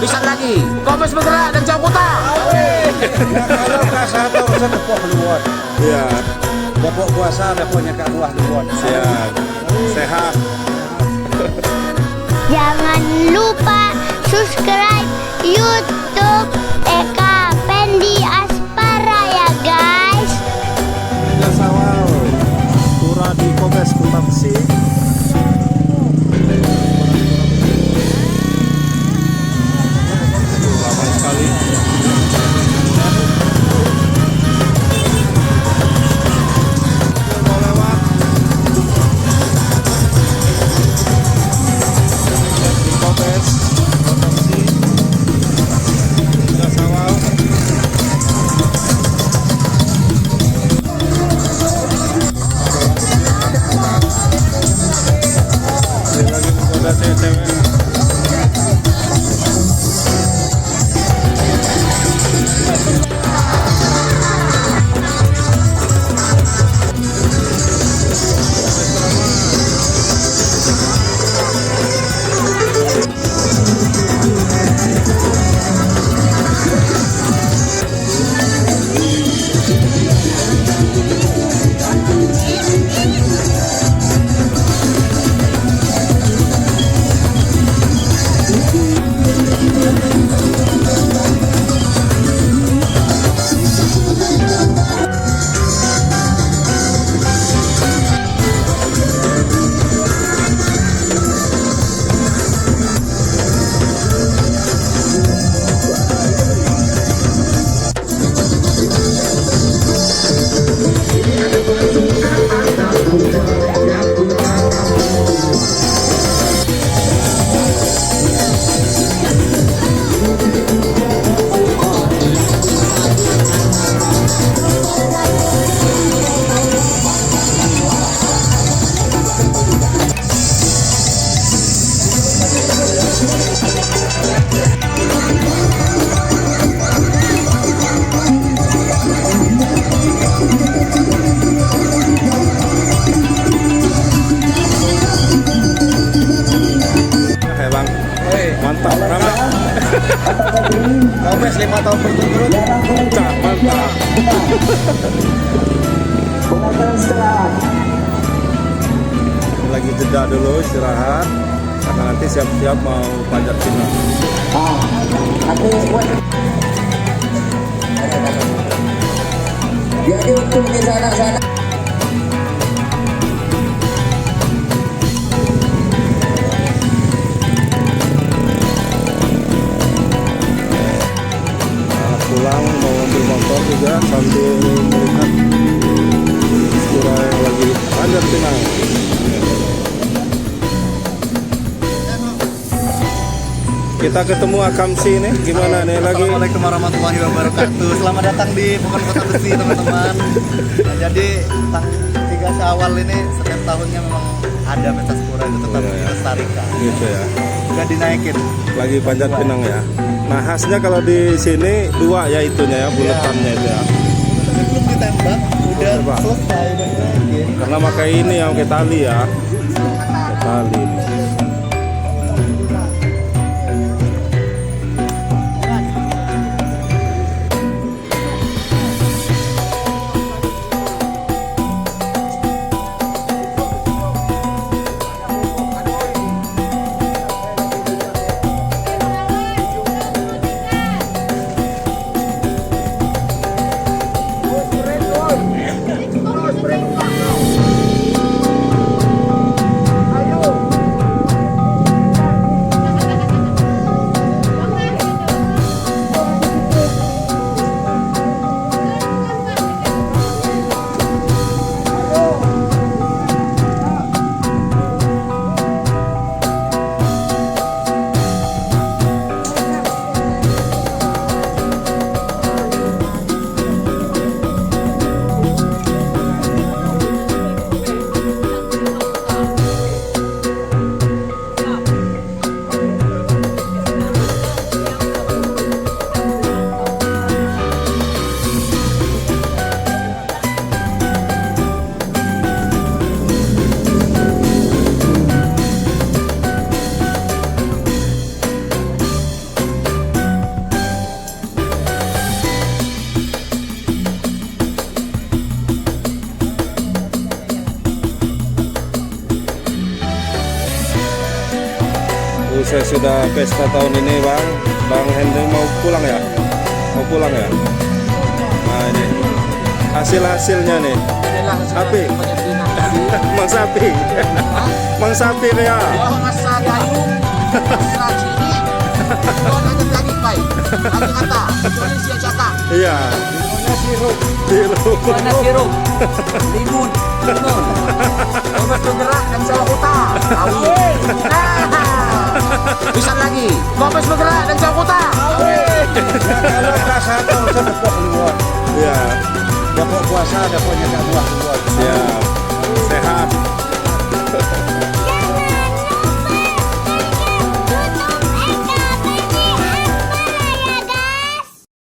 Bisa lagi. Komes bergerak dan jauh kota. Kalau kasar terus depok luar. Iya. Depok puasa, depoknya ke luar luar. Siap. Sehat. Jangan lupa subscribe YouTube Eka Pendi Aspara ya guys. Gas awal. Pura di Komes Kembang Besi. Lama sekali. Mau lewat. Di Komes Kembang Besi. Gas awal. Ini lagi menggoda cewek-cewek. Bang, mantap, ramai. Komes 5 tahun berturut-turut. Mantap. Lagi jeda dulu istirahat karena nanti siap-siap mau panjat pinang. Jadi untuk di sana-sana. Pulang mau ambil motor juga sambil melihat pura yang lagi panjat pinang. Kita ketemu Akamsi nih, gimana nih lagi? Assalamualaikum warahmatullahi wabarakatuh. Selamat datang di Bukan Kota Besi teman-teman. Nah, jadi tanggal 3 Syawal ini setiap tahunnya memang ada pentas pura itu tetap dilestarikan. Gitu ya. Udah dinaikin. Lagi panjat pinang ya. Nah khasnya kalau di sini dua ya itunya ya, buletannya itu ya. Tapi belum ditembak, udah Tembak. selesai udah dinaikin. Karena pakai ini yang pakai tali ya. Pakai tali ini. Usai sudah pesta tahun ini Bang Hendrik mau pulang ya? Mau pulang ya? Nah ini hasil-hasilnya nih. Inilah Api. penyepinan tadi. Mang Sapi. Mang Sapi ya. Oh, masa gayung, masa ciri. Kau lanjut lagi, Pai. Lagi kata, Indonesia cakap. Iya. Sirup. Mana sirup? Limun. Obat bergerak dan Jawa Kota. Awi. Bisa lagi. Kombes bergerak dan Jawa Kota. Kalau kasar tuh saya tepuk keluar. Iya. Dapur puasa, dapurnya tak buah keluar. Iya.